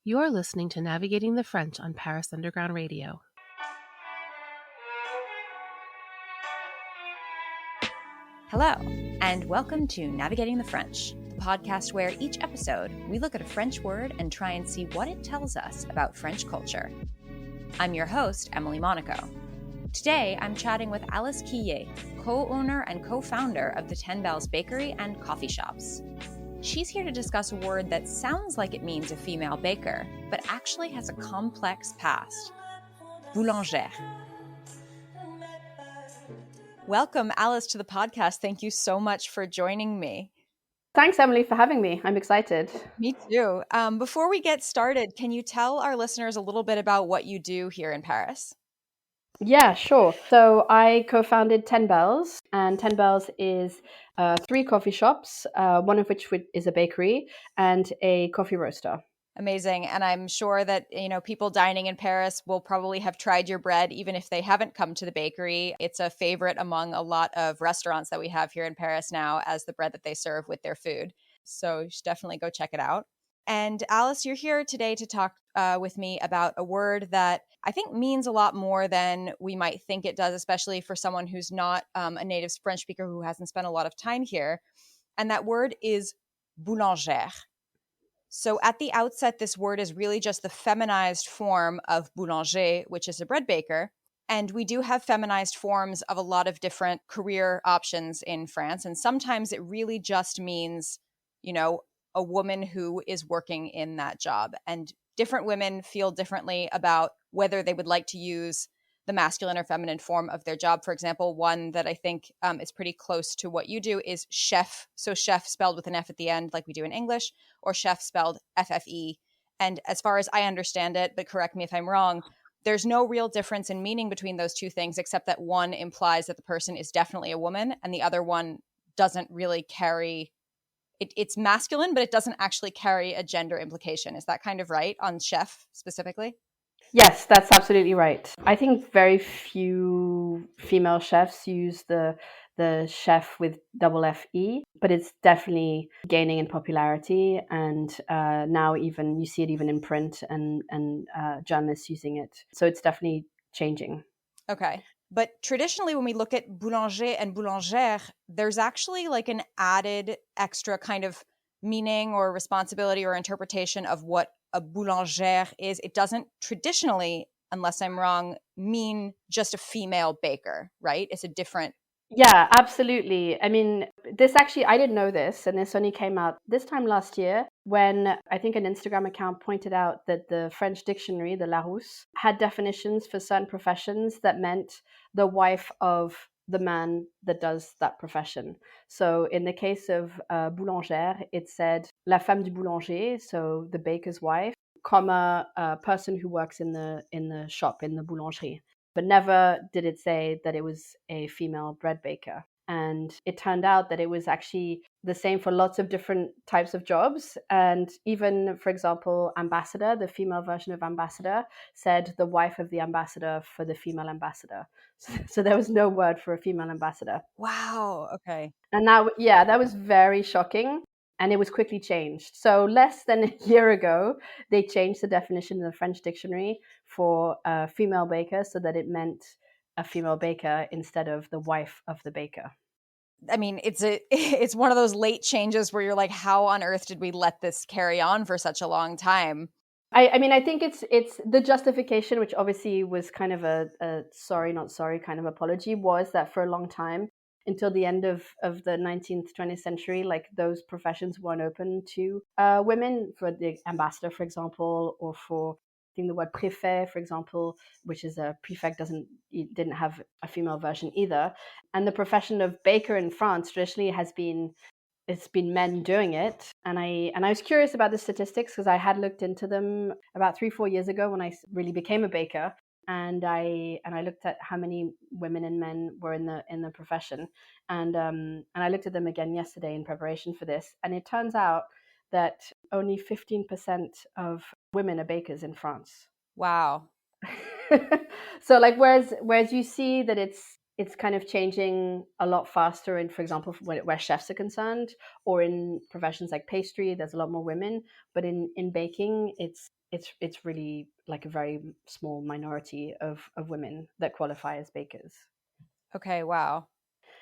You're listening to Navigating the French on Paris Underground Radio. Hello, and welcome to Navigating the French, the podcast where each episode we look at a French word and try and see what it tells us about French culture. I'm your host, Emily Monaco. Today, I'm chatting with Alice Quillet, co-owner and co-founder of the 10 Bells Bakery and Coffee Shops. She's here to discuss a word that sounds like it means a female baker, but actually has a complex past. Boulangère. Welcome, Alice, to the podcast. Thank you so much for joining me. Thanks, Emily, for having me. I'm excited. Me too. Before we get started, can you tell our listeners a little bit about what you do here in Paris? Yeah, sure. So I co-founded 10 Bells, and 10 Bells is 3 coffee shops, one of which is a bakery and a coffee roaster. Amazing. And I'm sure that, people dining in Paris will probably have tried your bread, even if they haven't come to the bakery. It's a favorite among a lot of restaurants that we have here in Paris now as the bread that they serve with their food. So you should definitely go check it out. And Alice, you're here today to talk with me about a word that I think means a lot more than we might think it does, especially for someone who's not a native French speaker who hasn't spent a lot of time here. And that word is boulangère. So at the outset, this word is really just the feminized form of boulanger, which is a bread baker. And we do have feminized forms of a lot of different career options in France. And sometimes it really just means, a woman who is working in that job. And different women feel differently about whether they would like to use the masculine or feminine form of their job. For example, one that I think is pretty close to what you do is cheffe. So chef spelled with an F at the end, like we do in English, or chef spelled FFE. And as far as I understand it, but correct me if I'm wrong, there's no real difference in meaning between those two things, except that one implies that the person is definitely a woman and the other one doesn't really carry it's masculine, but it doesn't actually carry a gender implication. Is that kind of right on chef specifically? Yes, that's absolutely right. I think very few female chefs use the chef with double FE, but it's definitely gaining in popularity. And now even you see it even in print and journalists using it. So it's definitely changing. Okay. But traditionally, when we look at boulanger and boulangère, there's actually like an added extra kind of meaning or responsibility or interpretation of what a boulangère is. It doesn't traditionally, unless I'm wrong, mean just a female baker, right? It's a different... Yeah, absolutely. I mean, this actually, I didn't know this, and this only came out this time last year when I think an Instagram account pointed out that the French dictionary, the Larousse, had definitions for certain professions that meant the wife of the man that does that profession. So in the case of boulangère, it said la femme du boulanger, so the baker's wife, comma, a person who works in the shop, in the boulangerie. But never did it say that it was a female bread baker. And it turned out that it was actually the same for lots of different types of jobs. And even, for example, ambassador, the female version of ambassador, said the wife of the ambassador for the female ambassador. So there was no word for a female ambassador. Wow. Okay. And now, yeah, that was very shocking. And it was quickly changed. So less than a year ago, they changed the definition in the French dictionary for a female baker so that it meant a female baker instead of the wife of the baker. I mean, it's one of those late changes where you're like, how on earth did we let this carry on for such a long time? I mean, I think it's the justification, which obviously was kind of a sorry, not sorry kind of apology, was that for a long time, until the end of the 19th, 20th century, like those professions weren't open to women, for the ambassador, for example, or for, I think the word préfet, for example, which is a prefect, didn't have a female version either. And the profession of baker in France traditionally it's been men doing it. And I was curious about the statistics because I had looked into them about 3-4 years ago when I really became a baker. And I looked at how many women and men were in the profession, and I looked at them again yesterday in preparation for this, and it turns out that only 15% of women are bakers in France. Wow. So like whereas you see that it's it's kind of changing a lot faster in, for example, where chefs are concerned, or in professions like pastry, there's a lot more women. But in baking, it's really like a very small minority of women that qualify as bakers. Okay, wow.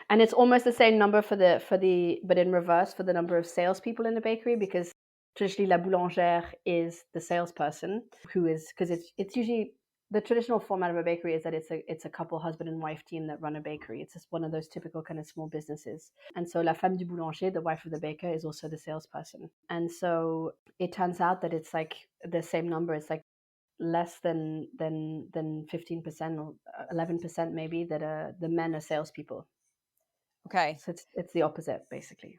And it's almost the same number for the but in reverse for the number of salespeople in the bakery, because traditionally la boulangère is the salesperson who is, because it's usually the traditional format of a bakery is that it's a couple, husband and wife team that run a bakery. It's just one of those typical kind of small businesses. And so la femme du boulanger, the wife of the baker, is also the salesperson. And so it turns out that it's like the same number. It's like less than 15% or 11% maybe that the men are salespeople. Okay. So it's the opposite, basically.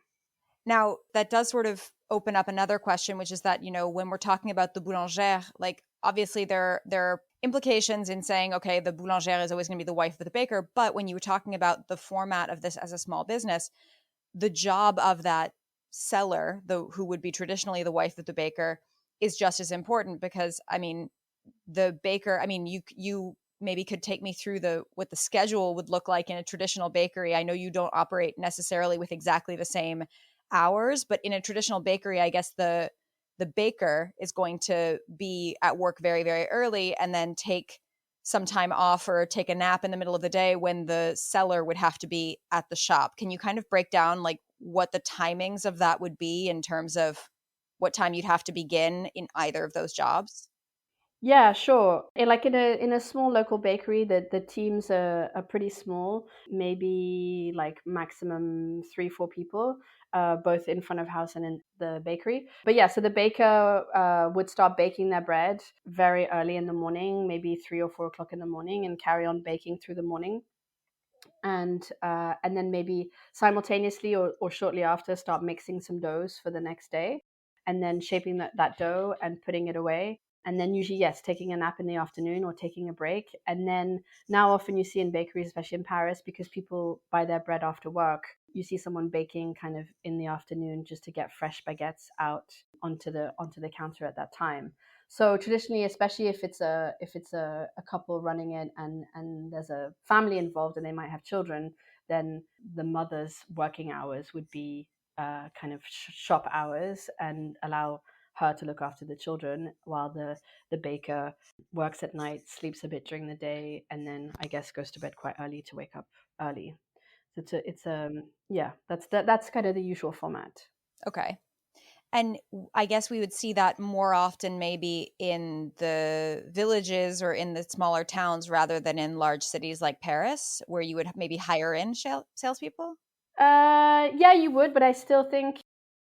Now, that does sort of open up another question, which is that, when we're talking about the boulangère, like obviously there are implications in saying, okay, the boulangère is always going to be the wife of the baker. But when you were talking about the format of this as a small business, the job of that seller, who would be traditionally the wife of the baker, is just as important, because, I mean, the baker, I mean, you maybe could take me through what the schedule would look like in a traditional bakery. I know you don't operate necessarily with exactly the same hours, but in a traditional bakery, I guess the baker is going to be at work very, very early and then take some time off or take a nap in the middle of the day, when the seller would have to be at the shop. Can you kind of break down like what the timings of that would be in terms of what time you'd have to begin in either of those jobs? Yeah, sure. Like in a small local bakery, the teams are pretty small, maybe like maximum 3-4 people, both in front of house and in the bakery. But yeah, so the baker would start baking their bread very early in the morning, maybe 3 or 4 o'clock in the morning, and carry on baking through the morning. And then maybe simultaneously or shortly after start mixing some doughs for the next day, and then shaping that dough and putting it away. And then usually, yes, taking a nap in the afternoon or taking a break. And then now often you see in bakeries, especially in Paris, because people buy their bread after work, you see someone baking kind of in the afternoon just to get fresh baguettes out onto the counter at that time. So traditionally, especially if it's a couple running it, and there's a family involved and they might have children, then the mother's working hours would be kind of shop hours, and allow her to look after the children, while the baker works at night, sleeps a bit during the day, and then I guess goes to bed quite early to wake up early. So yeah, that's kind of the usual format. Okay. And I guess we would see that more often maybe in the villages or in the smaller towns rather than in large cities like Paris, where you would maybe hire in salespeople. Yeah, you would, but I still think,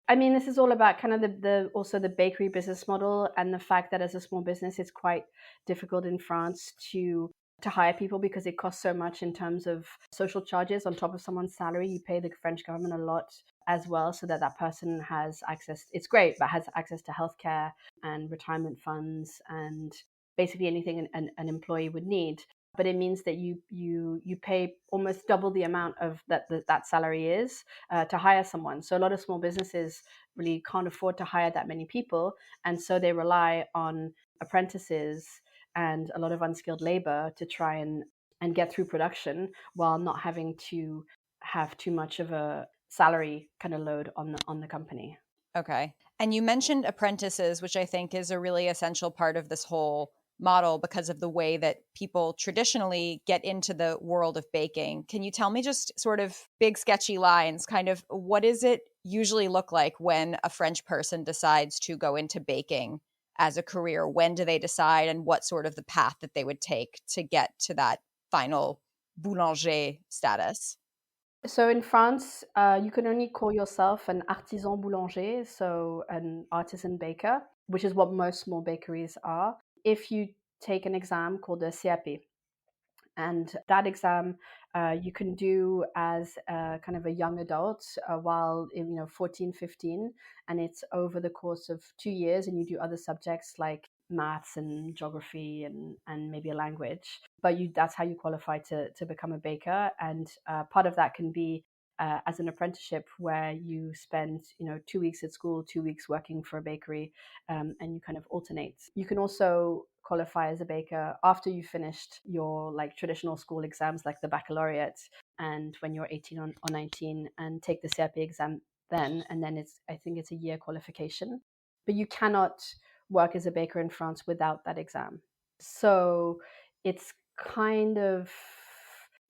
I mean, this is all about kind of the also the bakery business model, and the fact that as a small business, it's quite difficult in France to hire people, because it costs so much in terms of social charges on top of someone's salary. You pay the French government a lot as well, so that that person has access. It's great, but has access to healthcare and retirement funds and basically anything an employee would need. But it means that you pay almost double the amount of that salary is to hire someone. So a lot of small businesses really can't afford to hire that many people, and so they rely on apprentices and a lot of unskilled labor to try and get through production, while not having to have too much of a salary kind of load on the company. Okay. And you mentioned apprentices, which I think is a really essential part of this whole model because of the way that people traditionally get into the world of baking. Can you tell me, just sort of big sketchy lines, kind of what does it usually look like when a French person decides to go into baking as a career? When do they decide, and what sort of the path that they would take to get to that final boulanger status? So in France, you can only call yourself an artisan boulanger, so an artisan baker, which is what most small bakeries are, if you take an exam called a CAP. And that exam you can do as kind of a young adult while 14, 15, and it's over the course of 2 years, and you do other subjects like maths and geography and maybe a language, but that's how you qualify to become a baker. And part of that can be as an apprenticeship, where you spend 2 weeks at school, 2 weeks working for a bakery, and you kind of alternate. You can also qualify as a baker after you finished your like traditional school exams like the baccalaureate, and when you're 18 or 19, and take the CAP exam then, and then I think it's a year qualification. But you cannot work as a baker in France without that exam. So it's kind of,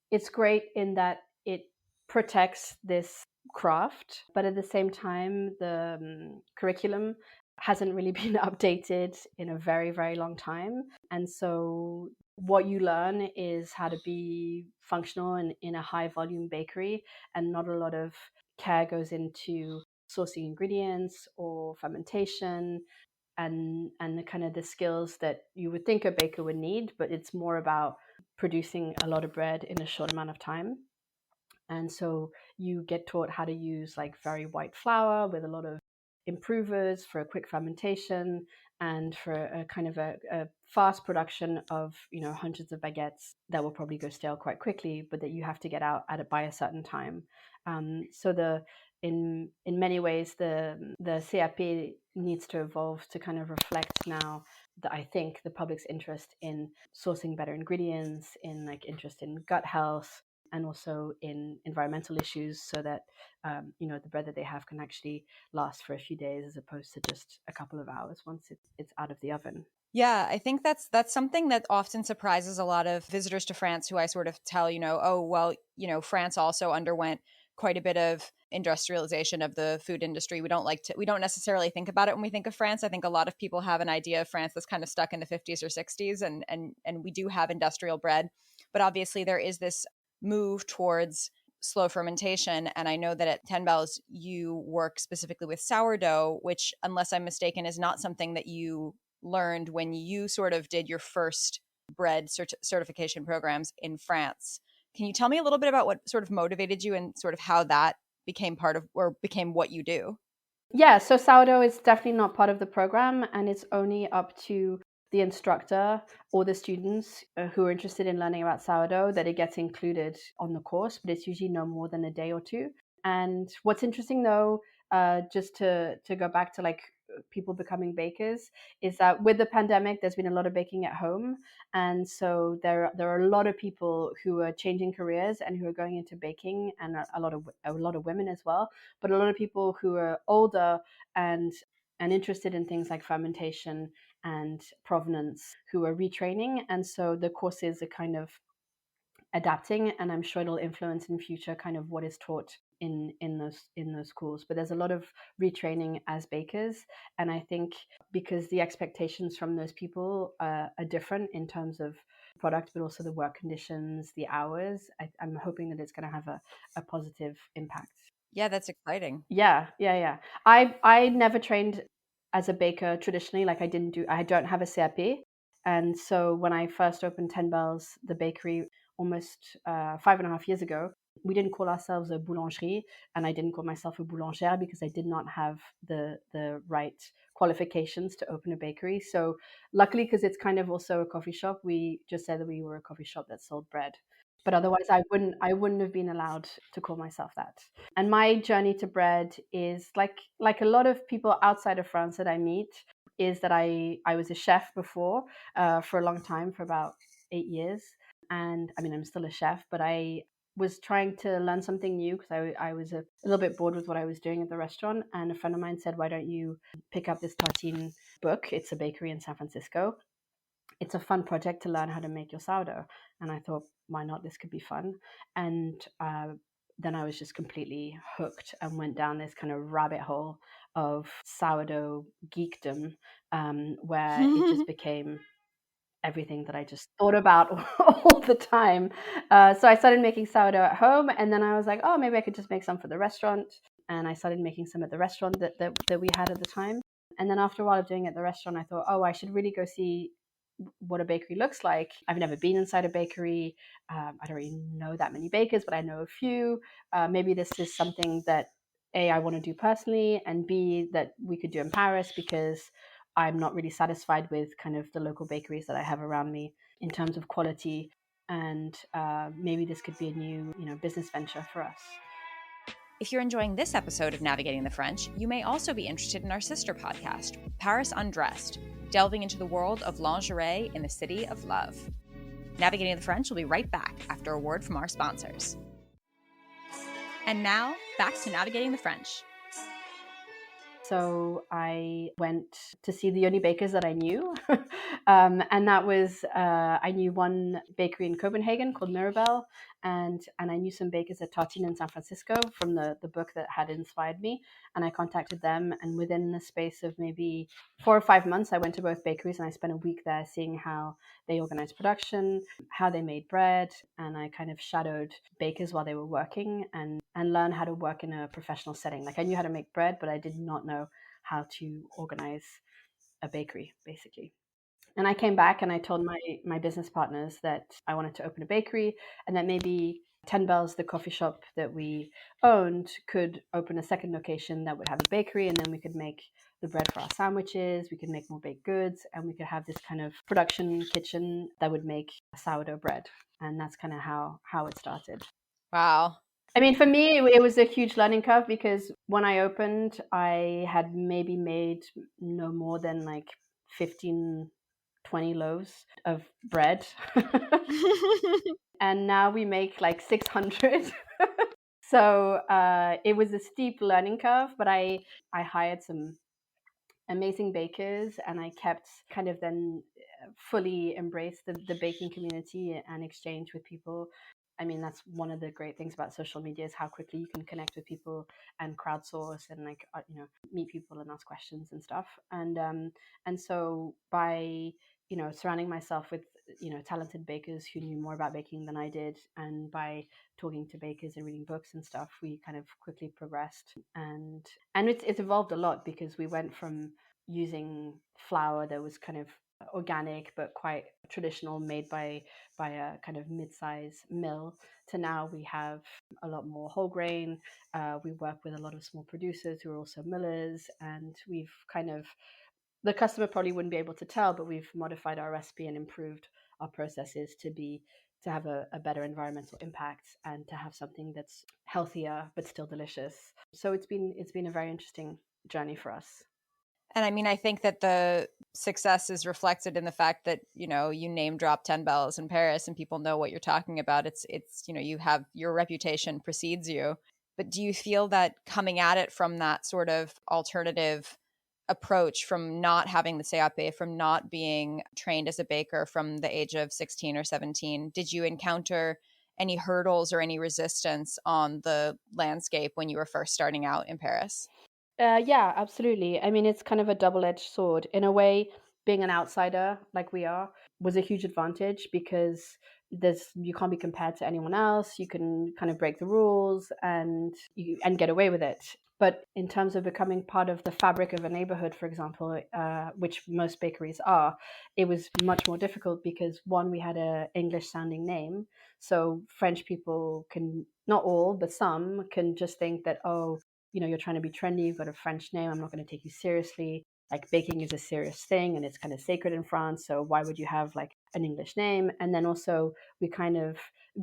it's great in that it protects this craft, but at the same time, the curriculum hasn't really been updated in a very, very long time. And so what you learn is how to be functional in a high volume bakery, and not a lot of care goes into sourcing ingredients or fermentation and the kind of the skills that you would think a baker would need, but it's more about producing a lot of bread in a short amount of time. And so you get taught how to use like very white flour with a lot of improvers for a quick fermentation, and for a kind of a fast production of, you know, hundreds of baguettes that will probably go stale quite quickly, but that you have to get out at it by a certain time. So the in many ways the CAP needs to evolve to kind of reflect now that I think the public's interest in sourcing better ingredients, in like interest in gut health, and also in environmental issues, so that you know, the bread that they have can actually last for a few days as opposed to just a couple of hours once it's out of the oven. Yeah, I think that's something that often surprises a lot of visitors to France, who I sort of tell, oh, well, France also underwent quite a bit of industrialization of the food industry. We don't necessarily think about it when we think of France. I think a lot of people have an idea of France that's kind of stuck in the 50s or 60s, and we do have industrial bread, but obviously there is this move towards slow fermentation. And I know that at 10 Bells, you work specifically with sourdough, which, unless I'm mistaken, is not something that you learned when you sort of did your first bread certification programs in France. Can you tell me a little bit about what sort of motivated you and sort of how that became part of, or became what you do? Yeah, so sourdough is definitely not part of the program, and it's only up to the instructor or the students who are interested in learning about sourdough that it gets included on the course, but it's usually no more than a day or two. And what's interesting though, just to go back to like people becoming bakers, is that with the pandemic there's been a lot of baking at home, and so there are a lot of people who are changing careers and who are going into baking, and a lot of women as well, but a lot of people who are older and interested in things like fermentation and provenance who are retraining. And so the courses are kind of adapting, and I'm sure it'll influence in future kind of what is taught in those schools. But there's a lot of retraining as bakers, and I think because the expectations from those people are different in terms of product, but also the work conditions, the hours, I'm hoping that it's going to have a positive impact. Yeah, that's exciting. Yeah. I never trained as a baker traditionally. Like I don't have a CAP. And so when I first opened 10 Bells, the bakery, almost 5.5 years ago, we didn't call ourselves a boulangerie, and I didn't call myself a boulangère because I did not have the right qualifications to open a bakery. So luckily, because it's kind of also a coffee shop, we just said that we were a coffee shop that sold bread. But otherwise, I wouldn't have been allowed to call myself that. And my journey to bread is like a lot of people outside of France that I meet, is that I was a chef before for a long time, for about 8 years. And I mean, I'm still a chef, but I was trying to learn something new because I was a little bit bored with what I was doing at the restaurant. And a friend of mine said, why don't you pick up this tartine book? It's a bakery in San Francisco. It's a fun project to learn how to make your sourdough. And I thought, why not? This could be fun. And then I was just completely hooked and went down this kind of rabbit hole of sourdough geekdom, where it just became everything that I just thought about all the time. So I started making sourdough at home, and then I was like, oh, maybe I could just make some for the restaurant. And I started making some at the restaurant that we had at the time. And then after a while of doing it at the restaurant, I thought, oh, I should really go see what a bakery looks like. I've never been inside a bakery. I don't really know that many bakers, but I know a few. Maybe this is something that A, I want to do personally, and B, that we could do in Paris, because I'm not really satisfied with kind of the local bakeries that I have around me in terms of quality. And maybe this could be a new, business venture for us. If you're enjoying this episode of Navigating the French, you may also be interested in our sister podcast, Paris Undressed, delving into the world of lingerie in the city of love. Navigating the French will be right back after a word from our sponsors. And now, back to Navigating the French. So I went to see the only bakers that I knew. And that was, I knew one bakery in Copenhagen called Mirabelle, and I knew some bakers at Tartine in San Francisco from the book that had inspired me. And I contacted them, and within the space of maybe 4 or 5 months, I went to both bakeries and I spent a week there seeing how they organized production, how they made bread, and I kind of shadowed bakers while they were working and learned how to work in a professional setting. Like I knew how to make bread, but I did not know how to organize a bakery, basically. And I came back and I told my business partners that I wanted to open a bakery and that maybe 10 Bells, the coffee shop that we owned, could open a second location that would have a bakery, and then we could make the bread for our sandwiches, we could make more baked goods, and we could have this kind of production kitchen that would make sourdough bread. And that's kind of how it started. Wow. I mean, for me, it was a huge learning curve because when I opened, I had maybe made no more than like 15, 20 loaves of bread. And now we make like 600. So it was a steep learning curve, but I hired some amazing bakers and I kept kind of then fully embraced the baking community and exchange with people. I mean, that's one of the great things about social media is how quickly you can connect with people and crowdsource and like, meet people and ask questions and stuff. And so by, surrounding myself with, talented bakers who knew more about baking than I did, and by talking to bakers and reading books and stuff, we kind of quickly progressed. And it's evolved a lot because we went from using flour that was kind of organic but quite traditional, made by a kind of mid-size mill, to now we have a lot more whole grain. We work with a lot of small producers who are also millers, and we've kind of, the customer probably wouldn't be able to tell, but we've modified our recipe and improved our processes to have a better environmental impact and to have something that's healthier but still delicious. So it's been a very interesting journey for us. And I mean, I think that the success is reflected in the fact that, you name drop 10 Bells in Paris and people know what you're talking about. It's, you have, your reputation precedes you. But do you feel that coming at it from that sort of alternative approach, from not having the CAP, from not being trained as a baker from the age of 16 or 17, did you encounter any hurdles or any resistance on the landscape when you were first starting out in Paris? Yeah, absolutely. I mean, it's kind of a double-edged sword. In a way, being an outsider like we are was a huge advantage because you can't be compared to anyone else. You can kind of break the rules and get away with it. But in terms of becoming part of the fabric of a neighborhood, for example, which most bakeries are, it was much more difficult because, one, we had an English-sounding name. So French people can, not all, but some can just think that, oh, you're trying to be trendy, you've got a French name, I'm not going to take you seriously. Like baking is a serious thing and it's kind of sacred in France. So why would you have like an English name? And then also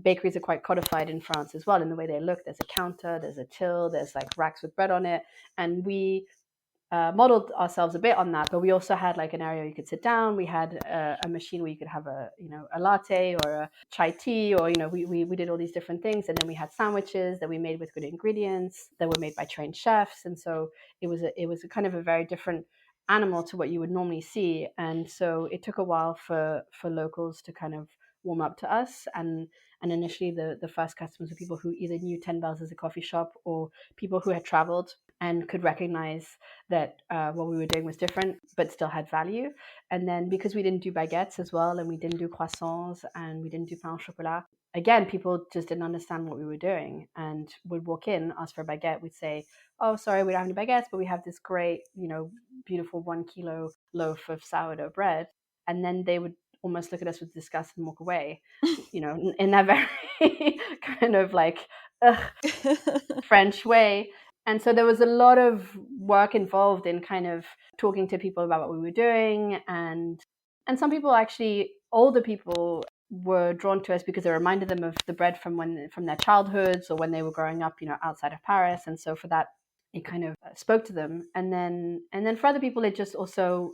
bakeries are quite codified in France as well in the way they look. There's a counter, there's a till, there's like racks with bread on it. And we modeled ourselves a bit on that, but we also had like an area where you could sit down. We had a machine where you could have a latte or a chai tea, or we did all these different things. And then we had sandwiches that we made with good ingredients that were made by trained chefs. And so it was a kind of a very different animal to what you would normally see. And so it took a while for locals to kind of warm up to us. And initially the first customers were people who either knew 10 Bells as a coffee shop, or people who had traveled and could recognize that what we were doing was different but still had value. And then because we didn't do baguettes as well, and we didn't do croissants, and we didn't do pain au chocolat, again, people just didn't understand what we were doing and would walk in, ask for a baguette. We'd say, oh, sorry, we don't have any baguettes, but we have this great, beautiful 1 kilo loaf of sourdough bread. And then they would almost look at us with disgust and walk away, in that very kind of like French way. And so there was a lot of work involved in kind of talking to people about what we were doing. And some people, actually older people, were drawn to us because it reminded them of the bread from their childhoods or when they were growing up, outside of Paris. And so for that, it kind of spoke to them. And then for other people, it just also,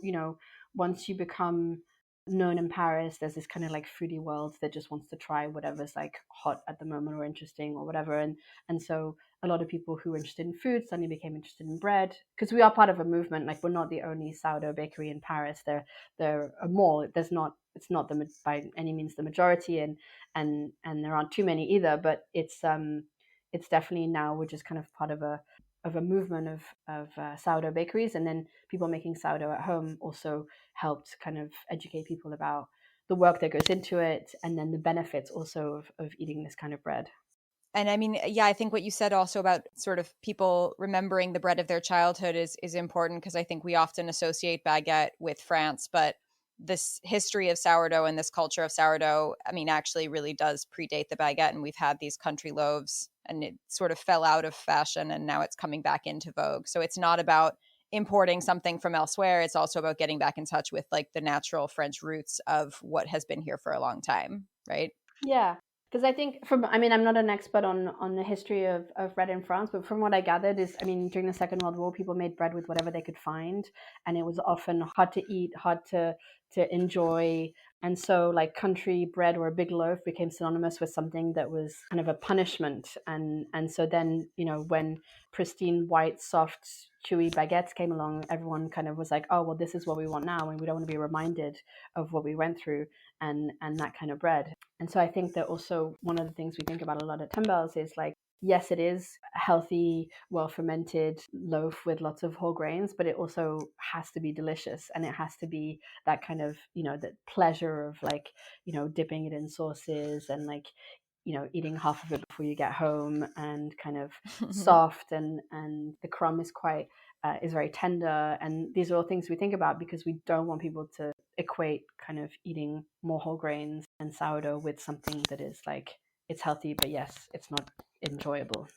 once you become known in Paris, there's this kind of like foodie world that just wants to try whatever's like hot at the moment or interesting or whatever. And so a lot of people who were interested in food suddenly became interested in bread, because we are part of a movement. Like, we're not the only sourdough bakery in Paris. There are more. It's not by any means the majority, and there aren't too many either. But it's definitely now we're just kind of part of a movement of sourdough bakeries, and then people making sourdough at home also helped kind of educate people about the work that goes into it, and then the benefits also of eating this kind of bread. And I mean, yeah, I think what you said also about sort of people remembering the bread of their childhood is important, because I think we often associate baguette with France, but this history of sourdough and this culture of sourdough, I mean, actually really does predate the baguette. And we've had these country loaves, and it sort of fell out of fashion, and now it's coming back into vogue. So it's not about importing something from elsewhere. It's also about getting back in touch with like the natural French roots of what has been here for a long time, right? Yeah, because I think I'm not an expert on the history of bread in France, but from what I gathered is, during the Second World War, people made bread with whatever they could find, and it was often hard to eat, hard to enjoy. And so like country bread or a big loaf became synonymous with something that was kind of a punishment. And so then, when pristine, white, soft, chewy baguettes came along, everyone kind of was like, oh, well, this is what we want now, and we don't want to be reminded of what we went through, and that kind of bread. And so I think that also one of the things we think about a lot at Tembels is like, yes, it is a healthy, well fermented loaf with lots of whole grains, but it also has to be delicious, and it has to be that kind of, that pleasure of like, dipping it in sauces and like, eating half of it before you get home, and kind of soft, and the crumb is quite is very tender. And these are all things we think about because we don't want people to equate kind of eating more whole grains and sourdough with something that is like, it's healthy, but yes, it's not enjoyable.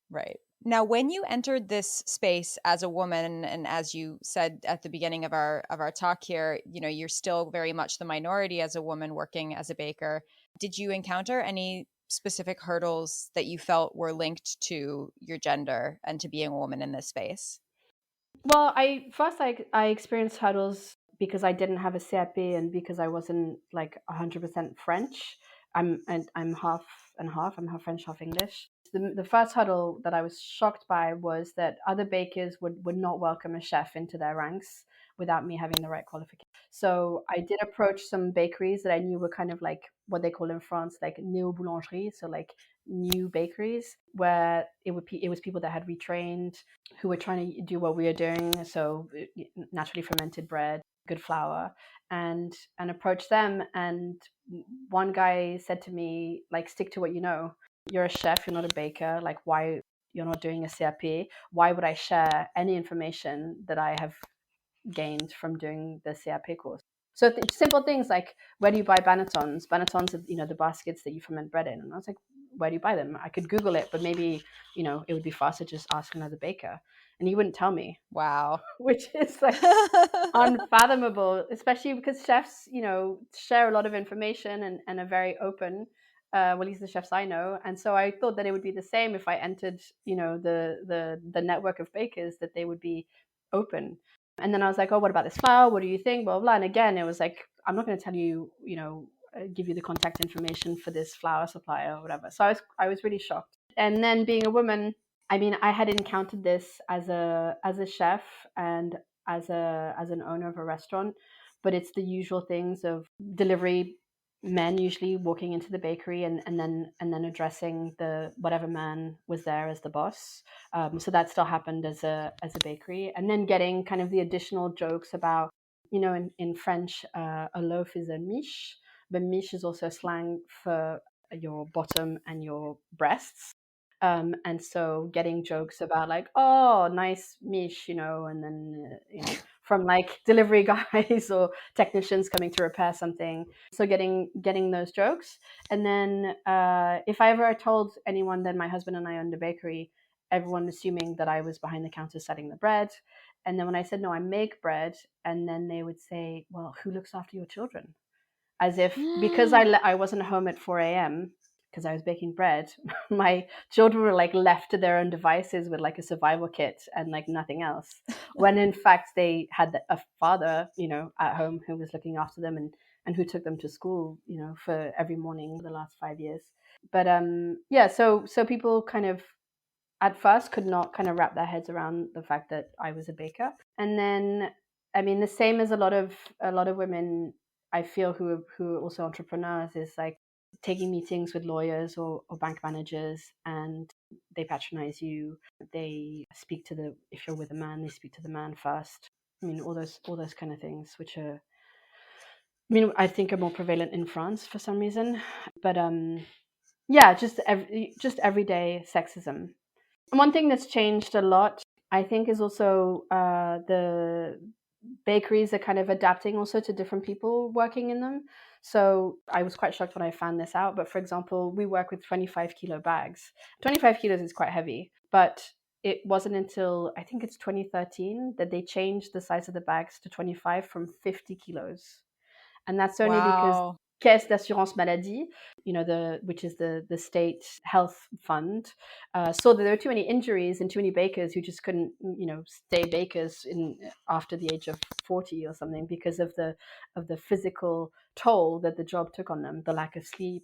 Right. Now, when you entered this space as a woman, and as you said at the beginning of our talk here, you're still very much the minority as a woman working as a baker. Did you encounter any specific hurdles that you felt were linked to your gender and to being a woman in this space? Well, I experienced hurdles because I didn't have a CAP and because I wasn't like 100% French. I'm half and half. I'm half French, half English. The first hurdle that I was shocked by was that other bakers would not welcome a chef into their ranks without me having the right qualification. So I did approach some bakeries that I knew were kind of like what they call in France like néo boulangeries, so like new bakeries, where it was people that had retrained, who were trying to do what we are doing, so naturally fermented bread, good flour, and approach them. And one guy said to me, like, stick to what you know. You're a chef, you're not a baker. Like, why you're not doing a CAP? Why would I share any information that I have gained from doing the CAP course? So simple things like, where do you buy bannetons? Bannetons are, the baskets that you ferment bread in. And I was like, where do you buy them? I could Google it, but maybe, it would be faster just ask another baker. And he wouldn't tell me. Wow. Which is like unfathomable, especially because chefs, share a lot of information and are very open. Well, at least the chefs I know. And so I thought that it would be the same if I entered, the network of bakers, that they would be open. And then I was like, oh, what about this flour? What do you think? Blah, blah, blah. And again, it was like, I'm not going to tell you, give you the contact information for this flour supplier or whatever. So I was really shocked. And then being a woman, I had encountered this as a chef and as an owner of a restaurant, but it's the usual things of delivery men usually walking into the bakery and then addressing the whatever man was there as the boss. So that still happened as a bakery, and then getting kind of the additional jokes about, in French, a loaf is a miche, but miche is also slang for your bottom and your breasts. And so getting jokes about like, oh, nice miche, and then, from like delivery guys or technicians coming to repair something. So getting those jokes. And then if I ever told anyone that my husband and I owned a bakery, everyone assuming that I was behind the counter selling the bread. And then when I said, no, I make bread, and then they would say, well, who looks after your children? as if because I wasn't home at 4 a.m. because I was baking bread, my children were like left to their own devices with like a survival kit and like nothing else. When in fact they had a father, at home who was looking after them and who took them to school, for every morning for the last 5 years. But yeah, so people kind of at first could not kind of wrap their heads around the fact that I was a baker. And then, I mean, the same as a lot of women I feel who are also entrepreneurs is like taking meetings with lawyers or bank managers, and they patronize you. They speak to if you're with a man, they speak to the man first. I mean, all those kind of things, which are, I think are more prevalent in France for some reason. But yeah, just everyday sexism. One thing that's changed a lot, I think, is also the bakeries are kind of adapting also to different people working in them. So I was quite shocked when I found this out. But for example, we work with 25 kilo bags. 25 kilos is quite heavy, but it wasn't until I think it's 2013 that they changed the size of the bags to 25 from 50 kilos. And that's only because Caisse d'assurance maladie, which is the state health fund, saw that there were too many injuries and too many bakers who just couldn't, stay bakers after the age of 40 or something because of the physical toll that the job took on them, the lack of sleep,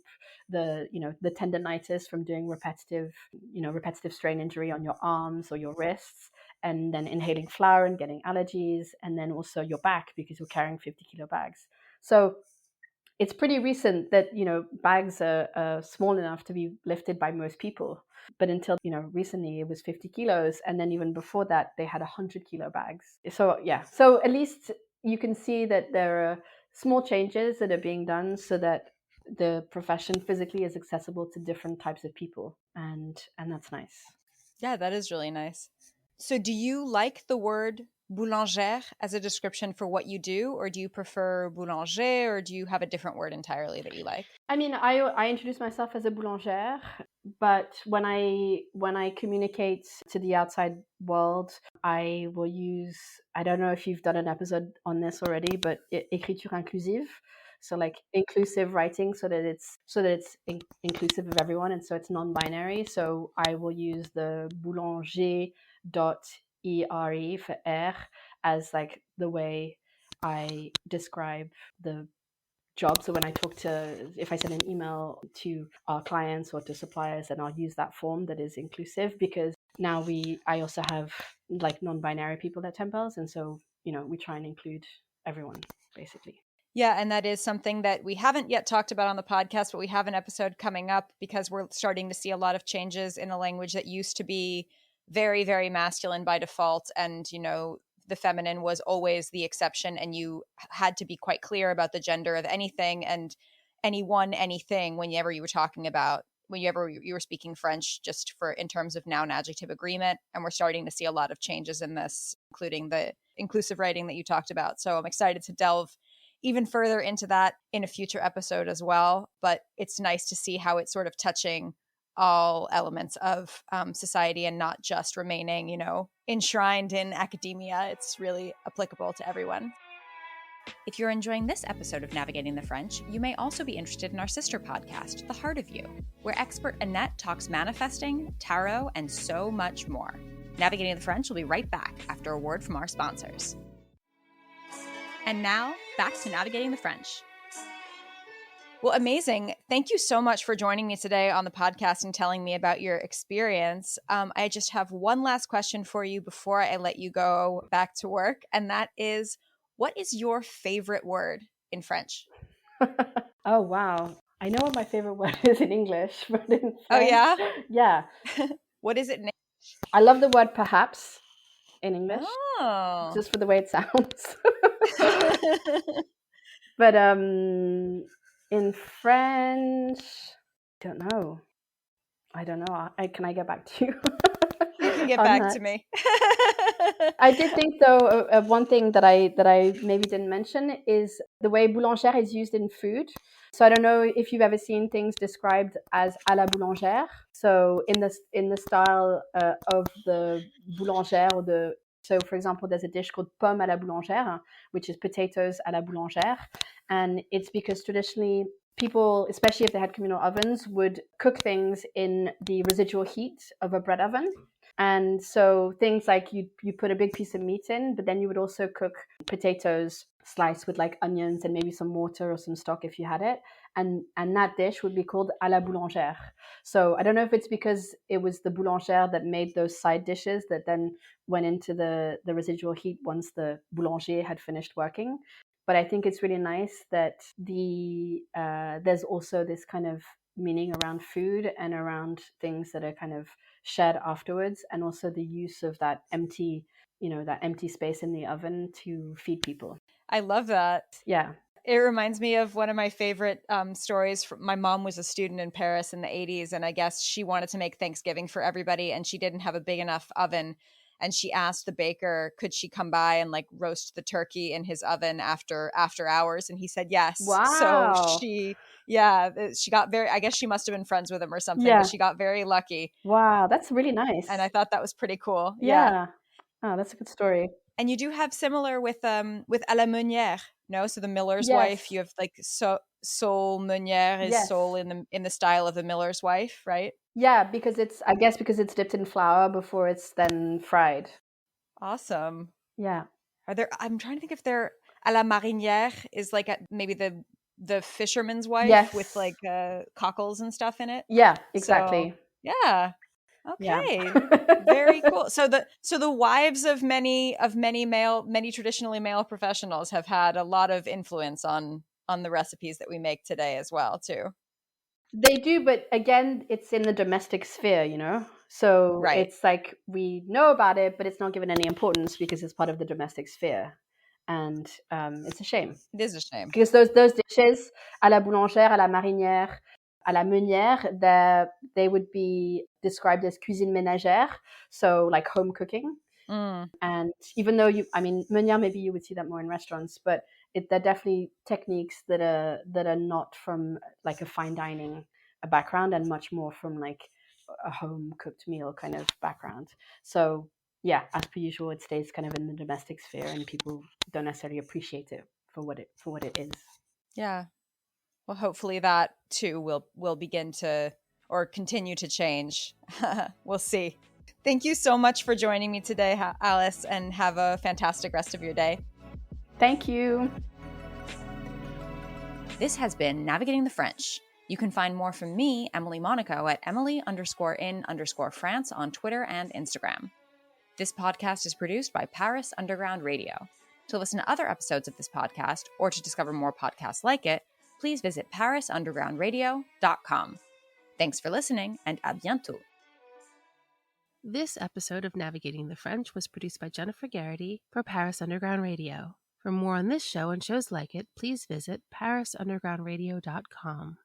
the tendonitis from doing repetitive strain injury on your arms or your wrists, and then inhaling flour and getting allergies, and then also your back because you're carrying 50 kilo bags. So it's pretty recent that, bags are small enough to be lifted by most people. But until, recently it was 50 kilos. And then even before that, they had 100 kilo bags. So, yeah. So at least you can see that there are small changes that are being done so that the profession physically is accessible to different types of people. And that's nice. Yeah, that is really nice. So do you like the word boulangère as a description for what you do, or do you prefer boulanger, or do you have a different word entirely that you like? I mean, I introduce myself as a boulangère, but when I communicate to the outside world, I will use, I don't know if you've done an episode on this already, but écriture inclusive. So like inclusive writing so that it's inclusive of everyone, and so it's non-binary. So I will use the boulanger dot ere for r as like the way I describe the job. So when if I send an email to our clients or to suppliers, then I'll use that form that is inclusive, because now I also have like non-binary people at Tempels, and so we try and include everyone basically. Yeah, and that is something that we haven't yet talked about on the podcast, but we have an episode coming up because we're starting to see a lot of changes in a language that used to be very, very masculine by default. And, the feminine was always the exception, and you had to be quite clear about the gender of anything and anything whenever you were speaking French, just for in terms of noun adjective agreement. And we're starting to see a lot of changes in this, including the inclusive writing that you talked about. So I'm excited to delve even further into that in a future episode as well. But it's nice to see how it's sort of touching all elements of society and not just remaining, enshrined in academia. It's really applicable to everyone. If you're enjoying this episode of Navigating the French, you may also be interested in our sister podcast, The Heart of You, where expert Annette talks manifesting, tarot, and so much more. Navigating the French will be right back after a word from our sponsors. And now, back to Navigating the French. Well, amazing. Thank you so much for joining me today on the podcast and telling me about your experience. I just have one last question for you before I let you go back to work. And that is, what is your favorite word in French? Oh, wow. I know what my favorite word is in English, but in French, oh, yeah? Yeah. What is it in English? I love the word perhaps in English, just for the way it sounds. But in French, I don't know. Can I get back to you? You can get back to me. I did think, though, one thing that I maybe didn't mention is the way boulangère is used in food. So I don't know if you've ever seen things described as à la boulangère. So in the style of the boulangère So, for example, there's a dish called pomme à la boulangère, which is potatoes à la boulangère. And it's because traditionally people, especially if they had communal ovens, would cook things in the residual heat of a bread oven. And so things like you put a big piece of meat in, but then you would also cook potatoes sliced with like onions and maybe some water or some stock if you had it. And that dish would be called à la boulangère. So I don't know if it's because it was the boulangère that made those side dishes that then went into the residual heat once the boulanger had finished working. But I think it's really nice that there's also this kind of meaning around food and around things that are kind of shared afterwards, and also the use of that empty space in the oven to feed people. I love that. Yeah. It reminds me of one of my favorite stories. My mom was a student in Paris in the 80s, and I guess she wanted to make Thanksgiving for everybody, and she didn't have a big enough oven. And she asked the baker, could she come by and like roast the turkey in his oven after hours? And he said yes. Wow. So she got very, I guess she must have been friends with him or something, Yeah. but she got very lucky. Wow, that's really nice. And I thought that was pretty cool. Yeah. Oh, that's a good story. And you do have similar with à la meunière, no? So the miller's Yes. wife, you have like sole meunière is Yes. sole in the style of the miller's wife, right? Yeah, because it's dipped in flour before it's then fried. Awesome. Yeah. I'm trying to think if they're à la marinière is like maybe the fisherman's wife Yes. with like cockles and stuff in it. Yeah, exactly. So, yeah. Okay. Yeah. Very cool. So the wives of many traditionally male professionals have had a lot of influence on the recipes that we make today as well too. They do, but again, it's in the domestic sphere, you know? So Right. It's like we know about it, but it's not given any importance because it's part of the domestic sphere. And it's a shame. It is a shame. Because those dishes, à la boulangère, à la marinière, à la meunière, they would be described as cuisine ménagère, so like home cooking. And even though meunière, maybe you would see that more in restaurants, but they're definitely techniques that are not from like a fine dining background and much more from like a home cooked meal kind of background. So yeah, as per usual, it stays kind of in the domestic sphere, and people don't necessarily appreciate it for what it is. Yeah. Well, hopefully that too will begin to or continue to change. We'll see. Thank you so much for joining me today, Alice, and have a fantastic rest of your day. Thank you. This has been Navigating the French. You can find more from me, Emily Monaco, at Emily_in_France on Twitter and Instagram. This podcast is produced by Paris Underground Radio. To listen to other episodes of this podcast, or to discover more podcasts like it, please visit parisundergroundradio.com. Thanks for listening, and à bientôt. This episode of Navigating the French was produced by Jennifer Garrity for Paris Underground Radio. For more on this show and shows like it, please visit parisundergroundradio.com.